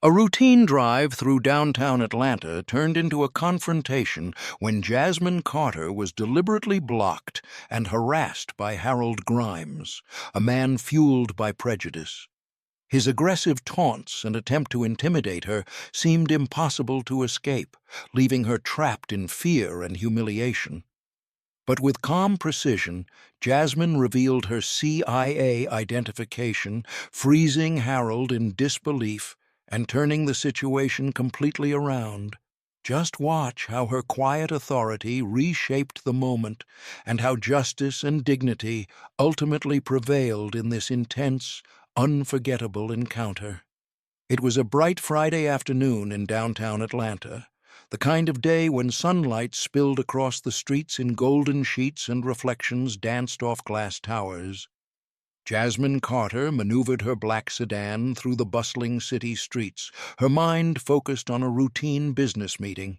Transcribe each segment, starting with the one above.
A routine drive through downtown Atlanta turned into a confrontation when Jasmine Carter was deliberately blocked and harassed by Harold Grimes, a man fueled by prejudice. His aggressive taunts and attempt to intimidate her seemed impossible to escape, leaving her trapped in fear and humiliation. But with calm precision, Jasmine revealed her CIA identification, freezing Harold in disbelief and turning the situation completely around. Just watch how her quiet authority reshaped the moment and how justice and dignity ultimately prevailed in this intense, unforgettable encounter. It was a bright Friday afternoon in downtown Atlanta, the kind of day when sunlight spilled across the streets in golden sheets and reflections danced off glass towers. Jasmine Carter maneuvered her black sedan through the bustling city streets, her mind focused on a routine business meeting.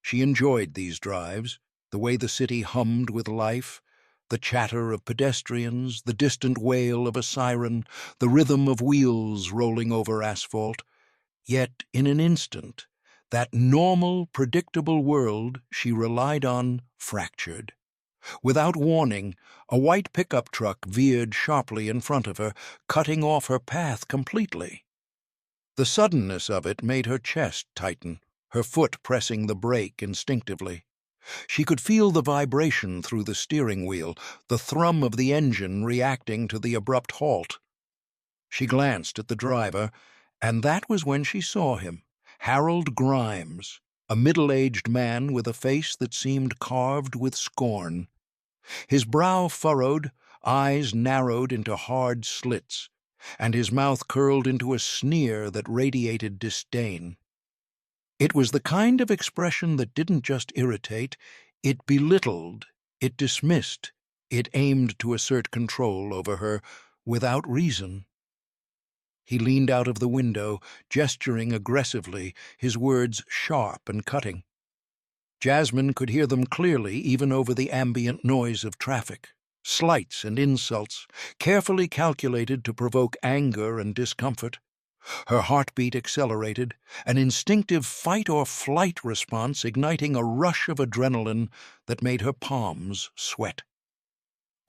She enjoyed these drives, the way the city hummed with life, the chatter of pedestrians, the distant wail of a siren, the rhythm of wheels rolling over asphalt. Yet, in an instant, that normal, predictable world she relied on fractured. Without warning, a white pickup truck veered sharply in front of her, cutting off her path completely. The suddenness of it made her chest tighten, her foot pressing the brake instinctively. She could feel the vibration through the steering wheel, the thrum of the engine reacting to the abrupt halt. She glanced at the driver, and that was when she saw him, Harold Grimes, a middle-aged man with a face that seemed carved with scorn. His brow furrowed, eyes narrowed into hard slits, and his mouth curled into a sneer that radiated disdain. It was the kind of expression that didn't just irritate, it belittled, it dismissed, it aimed to assert control over her without reason. He leaned out of the window, gesturing aggressively, his words sharp and cutting. Jasmine could hear them clearly even over the ambient noise of traffic. Slights and insults, carefully calculated to provoke anger and discomfort. Her heartbeat accelerated, an instinctive fight-or-flight response igniting a rush of adrenaline that made her palms sweat.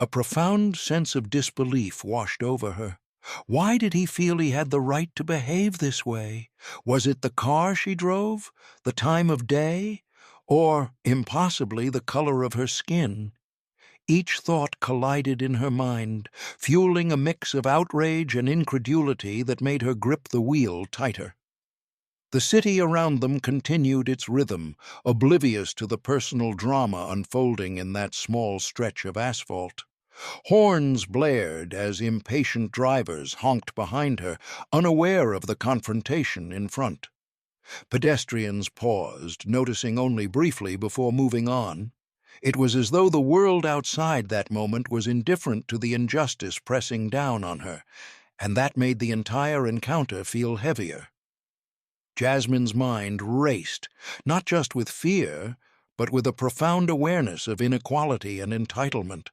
A profound sense of disbelief washed over her. Why did he feel he had the right to behave this way? Was it the car she drove, the time of day, or, impossibly, the color of her skin? Each thought collided in her mind, fueling a mix of outrage and incredulity that made her grip the wheel tighter. The city around them continued its rhythm, oblivious to the personal drama unfolding in that small stretch of asphalt. Horns blared as impatient drivers honked behind her, unaware of the confrontation in front. Pedestrians paused, noticing only briefly before moving on. It was as though the world outside that moment was indifferent to the injustice pressing down on her, and that made the entire encounter feel heavier. Jasmine's mind raced, not just with fear, but with a profound awareness of inequality and entitlement.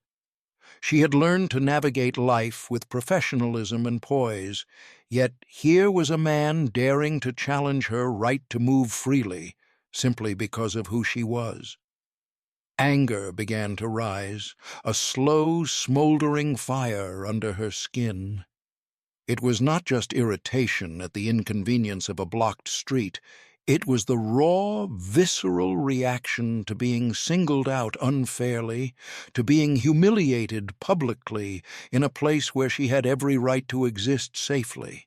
She had learned to navigate life with professionalism and poise, yet here was a man daring to challenge her right to move freely, simply because of who she was. Anger began to rise, a slow, smoldering fire under her skin. It was not just irritation at the inconvenience of a blocked street. It was the raw, visceral reaction to being singled out unfairly, to being humiliated publicly in a place where she had every right to exist safely.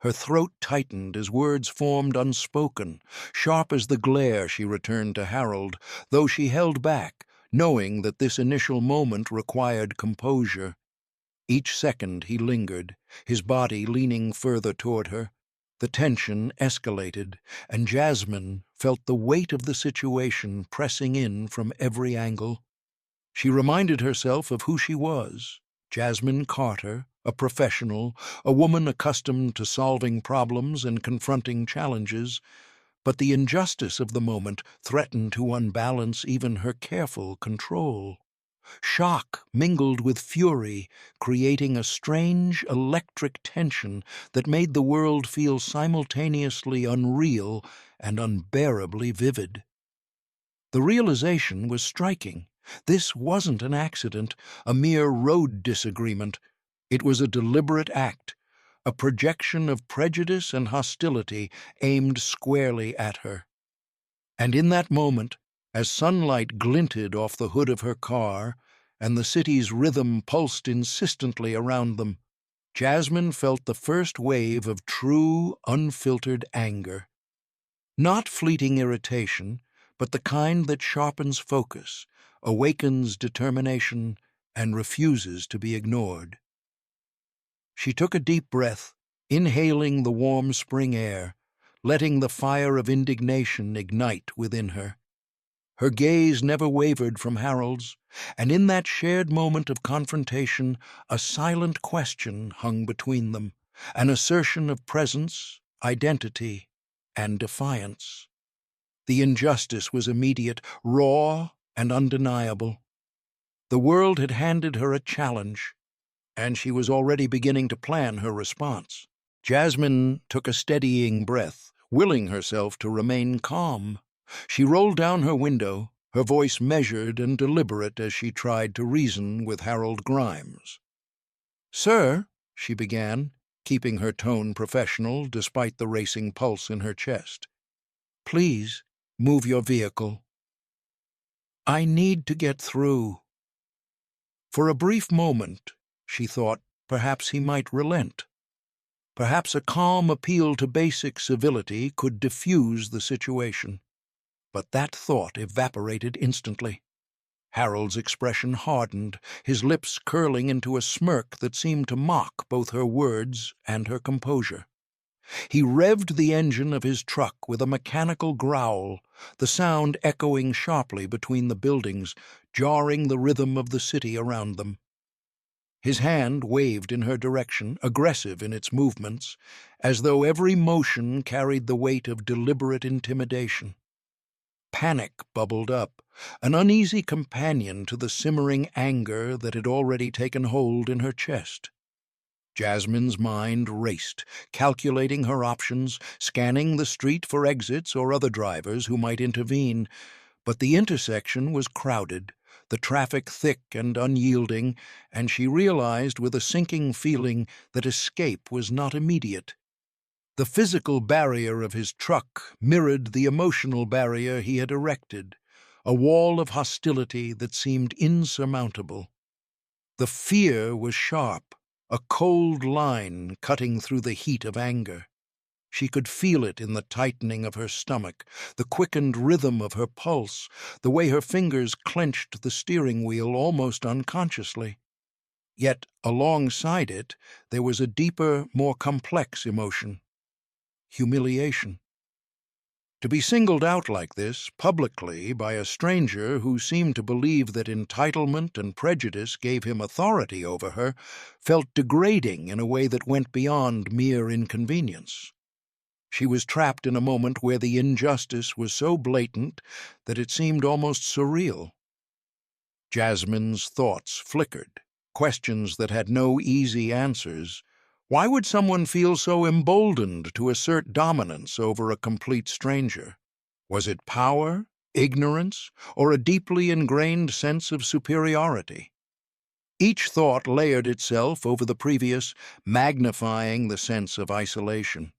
Her throat tightened as words formed unspoken, sharp as the glare she returned to Harold, though she held back, knowing that this initial moment required composure. Each second he lingered, his body leaning further toward her. The tension escalated, and Jasmine felt the weight of the situation pressing in from every angle. She reminded herself of who she was, Jasmine Carter, a professional, a woman accustomed to solving problems and confronting challenges, but the injustice of the moment threatened to unbalance even her careful control. Shock mingled with fury, creating a strange electric tension that made the world feel simultaneously unreal and unbearably vivid. The realization was striking. This wasn't an accident, a mere road disagreement. It was a deliberate act, a projection of prejudice and hostility aimed squarely at her. And in that moment, as sunlight glinted off the hood of her car and the city's rhythm pulsed insistently around them, Jasmine felt the first wave of true, unfiltered anger. Not fleeting irritation, but the kind that sharpens focus, awakens determination, and refuses to be ignored. She took a deep breath, inhaling the warm spring air, letting the fire of indignation ignite within her. Her gaze never wavered from Harold's, and in that shared moment of confrontation, a silent question hung between them, an assertion of presence, identity, and defiance. The injustice was immediate, raw, and undeniable. The world had handed her a challenge, and she was already beginning to plan her response. Jasmine took a steadying breath, willing herself to remain calm. She rolled down her window, her voice measured and deliberate as she tried to reason with Harold Grimes. "Sir," she began, keeping her tone professional despite the racing pulse in her chest, "please move your vehicle. I need to get through." For a brief moment, she thought perhaps he might relent. Perhaps a calm appeal to basic civility could diffuse the situation. But that thought evaporated instantly. Harold's expression hardened, his lips curling into a smirk that seemed to mock both her words and her composure. He revved the engine of his truck with a mechanical growl, the sound echoing sharply between the buildings, jarring the rhythm of the city around them. His hand waved in her direction, aggressive in its movements, as though every motion carried the weight of deliberate intimidation. Panic bubbled up, an uneasy companion to the simmering anger that had already taken hold in her chest. Jasmine's mind raced, calculating her options, scanning the street for exits or other drivers who might intervene, but the intersection was crowded, the traffic thick and unyielding, and she realized with a sinking feeling that escape was not immediate. The physical barrier of his truck mirrored the emotional barrier he had erected, a wall of hostility that seemed insurmountable. The fear was sharp, a cold line cutting through the heat of anger. She could feel it in the tightening of her stomach, the quickened rhythm of her pulse, the way her fingers clenched the steering wheel almost unconsciously. Yet, alongside it, there was a deeper, more complex emotion: humiliation. To be singled out like this, publicly, by a stranger who seemed to believe that entitlement and prejudice gave him authority over her, felt degrading in a way that went beyond mere inconvenience. She was trapped in a moment where the injustice was so blatant that it seemed almost surreal. Jasmine's thoughts flickered, questions that had no easy answers. Why would someone feel so emboldened to assert dominance over a complete stranger? Was it power, ignorance, or a deeply ingrained sense of superiority? Each thought layered itself over the previous, magnifying the sense of isolation.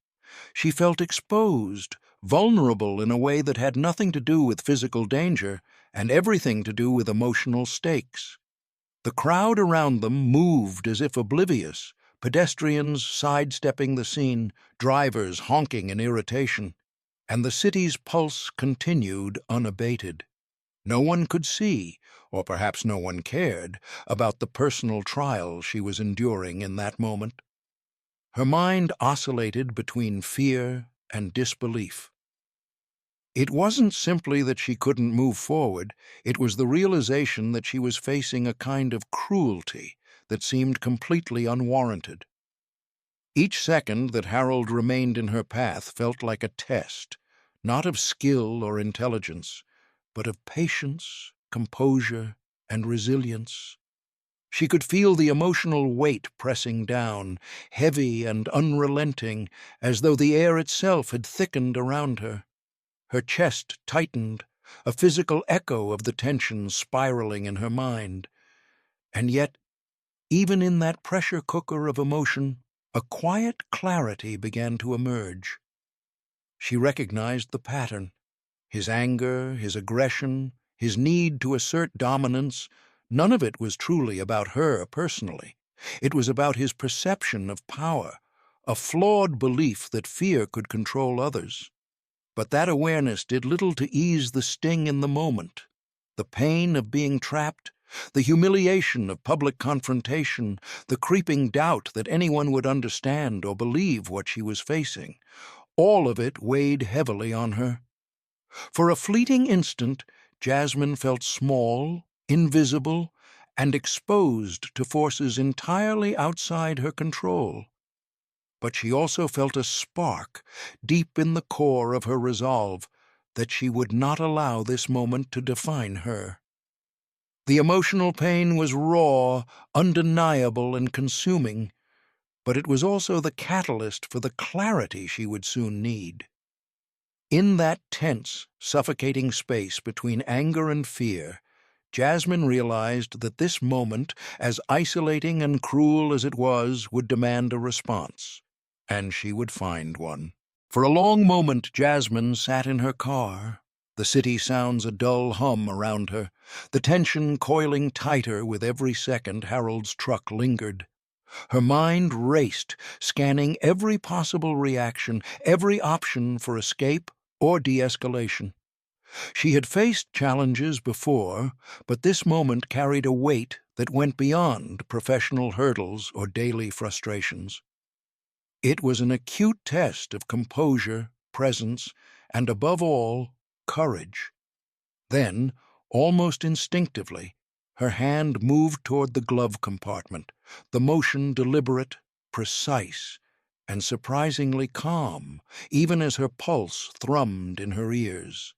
She felt exposed, vulnerable in a way that had nothing to do with physical danger and everything to do with emotional stakes. The crowd around them moved as if oblivious, pedestrians sidestepping the scene, drivers honking in irritation, and the city's pulse continued unabated. No one could see, or perhaps no one cared, about the personal trial she was enduring in that moment. Her mind oscillated between fear and disbelief. It wasn't simply that she couldn't move forward, it was the realization that she was facing a kind of cruelty that seemed completely unwarranted. Each second that Harold remained in her path felt like a test, not of skill or intelligence, but of patience, composure, and resilience. She could feel the emotional weight pressing down, heavy and unrelenting, as though the air itself had thickened around her. Her chest tightened, a physical echo of the tension spiraling in her mind. And yet, even in that pressure cooker of emotion, a quiet clarity began to emerge. She recognized the pattern. His anger, his aggression, his need to assert dominance, none of it was truly about her personally. It was about his perception of power, a flawed belief that fear could control others. But that awareness did little to ease the sting in the moment. The pain of being trapped, the humiliation of public confrontation, the creeping doubt that anyone would understand or believe what she was facing, all of it weighed heavily on her. For a fleeting instant, Jasmine felt small, invisible, and exposed to forces entirely outside her control. But she also felt a spark deep in the core of her resolve that she would not allow this moment to define her. The emotional pain was raw, undeniable, and consuming, but it was also the catalyst for the clarity she would soon need. In that tense, suffocating space between anger and fear, Jasmine realized that this moment, as isolating and cruel as it was, would demand a response. And she would find one. For a long moment, Jasmine sat in her car, the city sounds a dull hum around her, the tension coiling tighter with every second Harold's truck lingered. Her mind raced, scanning every possible reaction, every option for escape or de-escalation. She had faced challenges before, but this moment carried a weight that went beyond professional hurdles or daily frustrations. It was an acute test of composure, presence, and above all, courage. Then, almost instinctively, her hand moved toward the glove compartment, the motion deliberate, precise, and surprisingly calm, even as her pulse thrummed in her ears.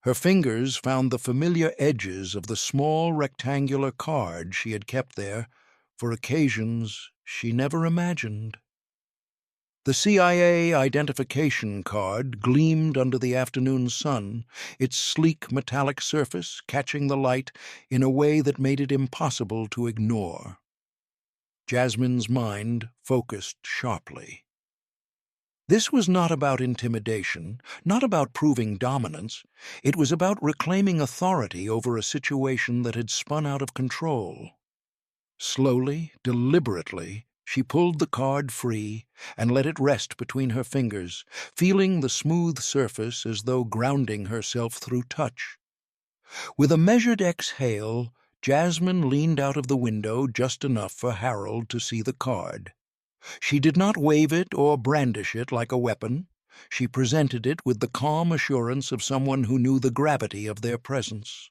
Her fingers found the familiar edges of the small rectangular card she had kept there for occasions she never imagined. The CIA identification card gleamed under the afternoon sun, its sleek metallic surface catching the light in a way that made it impossible to ignore. Jasmine's mind focused sharply. This was not about intimidation, not about proving dominance. It was about reclaiming authority over a situation that had spun out of control. Slowly, deliberately, she pulled the card free and let it rest between her fingers, feeling the smooth surface as though grounding herself through touch. With a measured exhale, Jasmine leaned out of the window just enough for Harold to see the card. She did not wave it or brandish it like a weapon. She presented it with the calm assurance of someone who knew the gravity of their presence.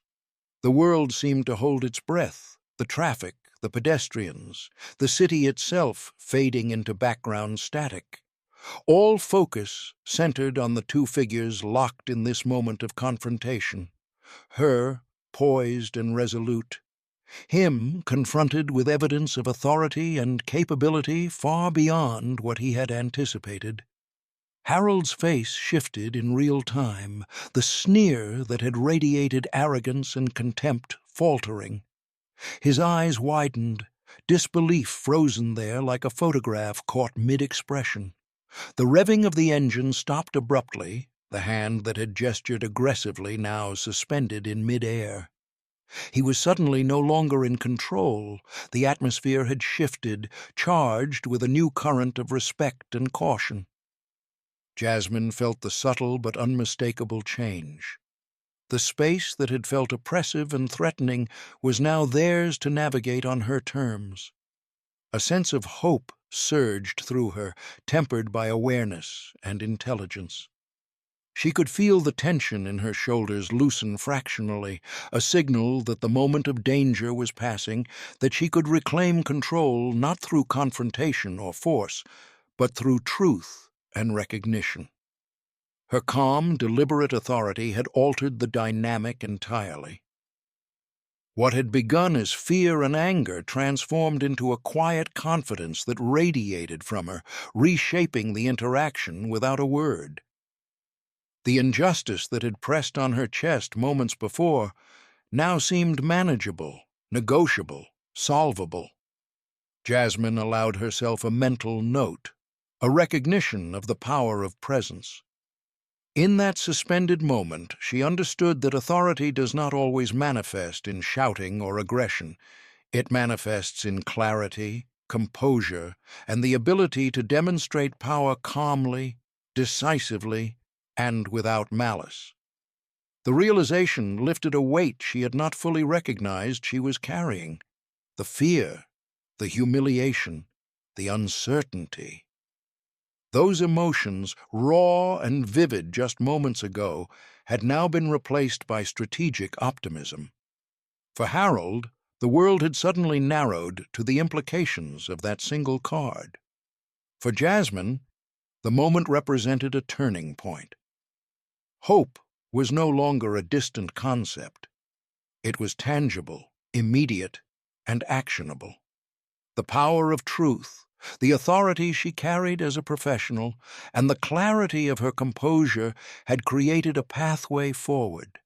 The world seemed to hold its breath, the traffic, the pedestrians, the city itself fading into background static. All focus centered on the two figures locked in this moment of confrontation. Her, poised and resolute. Him, confronted with evidence of authority and capability far beyond what he had anticipated. Harold's face shifted in real time, the sneer that had radiated arrogance and contempt faltering. His eyes widened, disbelief frozen there like a photograph caught mid-expression. The revving of the engine stopped abruptly, the hand that had gestured aggressively now suspended in mid-air. He was suddenly no longer in control. The atmosphere had shifted, charged with a new current of respect and caution. Jasmine felt the subtle but unmistakable change. The space that had felt oppressive and threatening was now theirs to navigate on her terms. A sense of hope surged through her, tempered by awareness and intelligence. She could feel the tension in her shoulders loosen fractionally, a signal that the moment of danger was passing, that she could reclaim control not through confrontation or force, but through truth and recognition. Her calm, deliberate authority had altered the dynamic entirely. What had begun as fear and anger transformed into a quiet confidence that radiated from her, reshaping the interaction without a word. The injustice that had pressed on her chest moments before now seemed manageable, negotiable, solvable. Jasmine allowed herself a mental note, a recognition of the power of presence. In that suspended moment, she understood that authority does not always manifest in shouting or aggression. It manifests in clarity, composure, and the ability to demonstrate power calmly, decisively, and without malice. The realization lifted a weight she had not fully recognized she was carrying. The fear, the humiliation, the uncertainty. Those emotions, raw and vivid just moments ago, had now been replaced by strategic optimism. For Harold, the world had suddenly narrowed to the implications of that single card. For Jasmine, the moment represented a turning point. Hope was no longer a distant concept. It was tangible, immediate, and actionable. The power of truth, the authority she carried as a professional, and the clarity of her composure had created a pathway forward.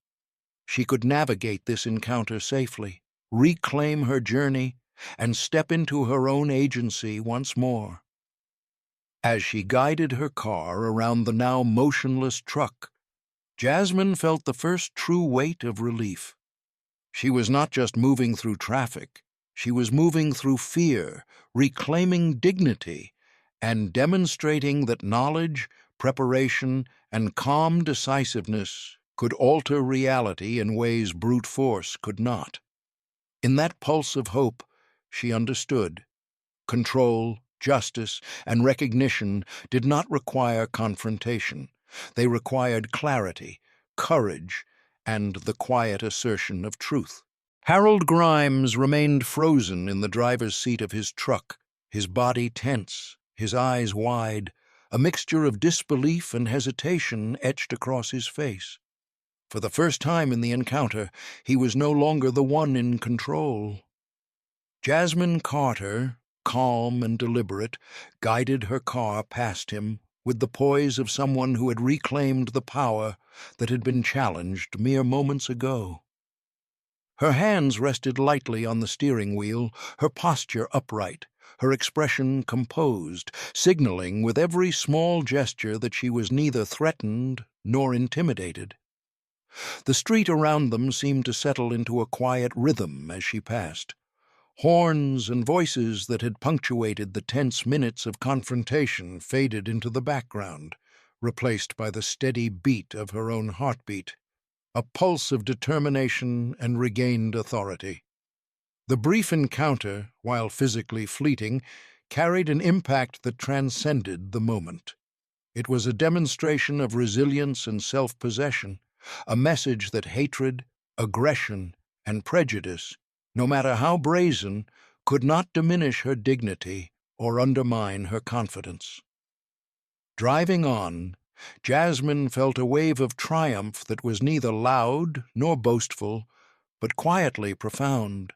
She could navigate this encounter safely, reclaim her journey, and step into her own agency once more. As she guided her car around the now motionless truck, Jasmine felt the first true weight of relief. She was not just moving through traffic, she was moving through fear, reclaiming dignity, and demonstrating that knowledge, preparation, and calm decisiveness could alter reality in ways brute force could not. In that pulse of hope, she understood. Control, justice, and recognition did not require confrontation. They required clarity, courage, and the quiet assertion of truth. Harold Grimes remained frozen in the driver's seat of his truck, his body tense, his eyes wide, a mixture of disbelief and hesitation etched across his face. For the first time in the encounter, he was no longer the one in control. Jasmine Carter, calm and deliberate, guided her car past him with the poise of someone who had reclaimed the power that had been challenged mere moments ago. Her hands rested lightly on the steering wheel, her posture upright, her expression composed, signaling with every small gesture that she was neither threatened nor intimidated. The street around them seemed to settle into a quiet rhythm as she passed. Horns and voices that had punctuated the tense minutes of confrontation faded into the background, replaced by the steady beat of her own heartbeat, a pulse of determination and regained authority. The brief encounter, while physically fleeting, carried an impact that transcended the moment. It was a demonstration of resilience and self-possession, a message that hatred, aggression, and prejudice, no matter how brazen, could not diminish her dignity or undermine her confidence. Driving on, Jasmine felt a wave of triumph that was neither loud nor boastful, but quietly profound.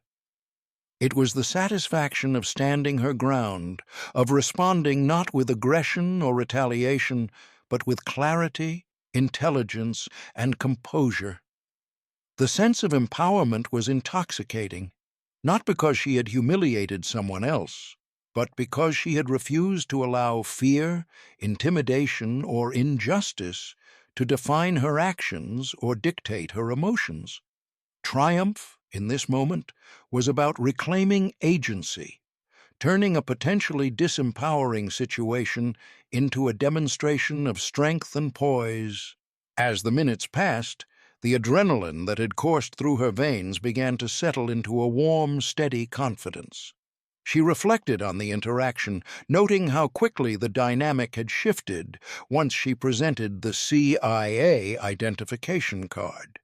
It was the satisfaction of standing her ground, of responding not with aggression or retaliation, but with clarity, intelligence, and composure. The sense of empowerment was intoxicating, not because she had humiliated someone else, but because she had refused to allow fear, intimidation, or injustice to define her actions or dictate her emotions. Triumph, in this moment, was about reclaiming agency, turning a potentially disempowering situation into a demonstration of strength and poise. As the minutes passed, the adrenaline that had coursed through her veins began to settle into a warm, steady confidence. She reflected on the interaction, noting how quickly the dynamic had shifted once she presented the CIA identification card.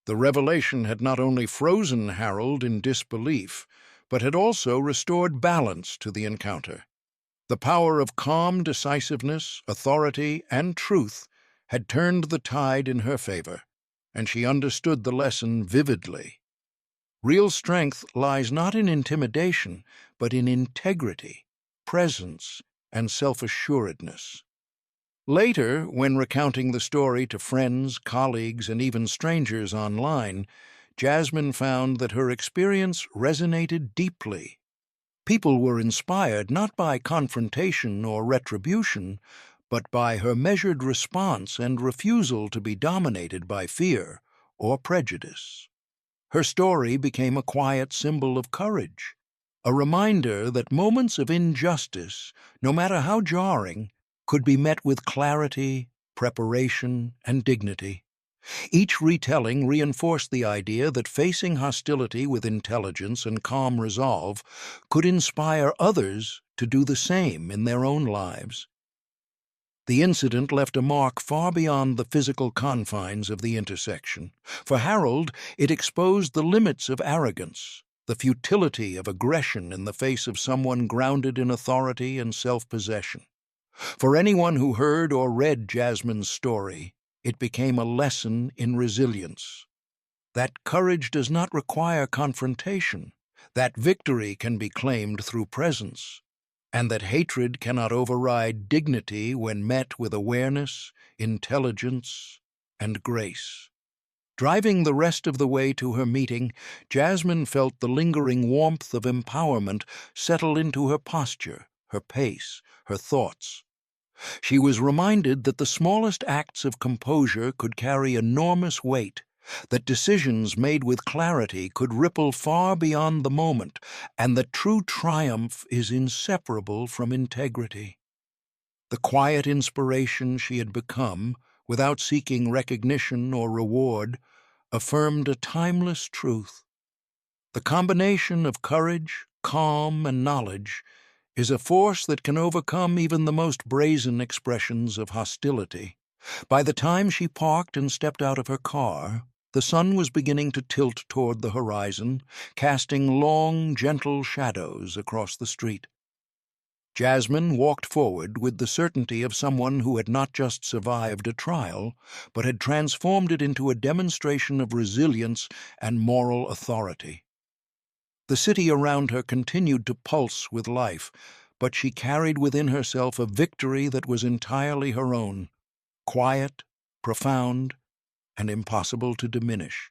The revelation had not only frozen Harold in disbelief, but had also restored balance to the encounter. The power of calm decisiveness, authority, and truth had turned the tide in her favor, and she understood the lesson vividly. Real strength lies not in intimidation, but in integrity, presence, and self-assuredness. Later, when recounting the story to friends, colleagues, and even strangers online, Jasmine found that her experience resonated deeply. People were inspired not by confrontation or retribution, but by her measured response and refusal to be dominated by fear or prejudice. Her story became a quiet symbol of courage, a reminder that moments of injustice, no matter how jarring, could be met with clarity, preparation, and dignity. Each retelling reinforced the idea that facing hostility with intelligence and calm resolve could inspire others to do the same in their own lives. The incident left a mark far beyond the physical confines of the intersection. For Harold, it exposed the limits of arrogance, the futility of aggression in the face of someone grounded in authority and self-possession. For anyone who heard or read Jasmine's story, it became a lesson in resilience. That courage does not require confrontation, that victory can be claimed through presence, and that hatred cannot override dignity when met with awareness, intelligence, and grace. Driving the rest of the way to her meeting, Jasmine felt the lingering warmth of empowerment settle into her posture, her pace, her thoughts. She was reminded that the smallest acts of composure could carry enormous weight, that decisions made with clarity could ripple far beyond the moment, and that true triumph is inseparable from integrity. The quiet inspiration she had become, without seeking recognition or reward, affirmed a timeless truth. The combination of courage, calm, and knowledge is a force that can overcome even the most brazen expressions of hostility. By the time she parked and stepped out of her car, the sun was beginning to tilt toward the horizon, casting long, gentle shadows across the street. Jasmine walked forward with the certainty of someone who had not just survived a trial, but had transformed it into a demonstration of resilience and moral authority. The city around her continued to pulse with life, but she carried within herself a victory that was entirely her own, quiet, profound, and impossible to diminish.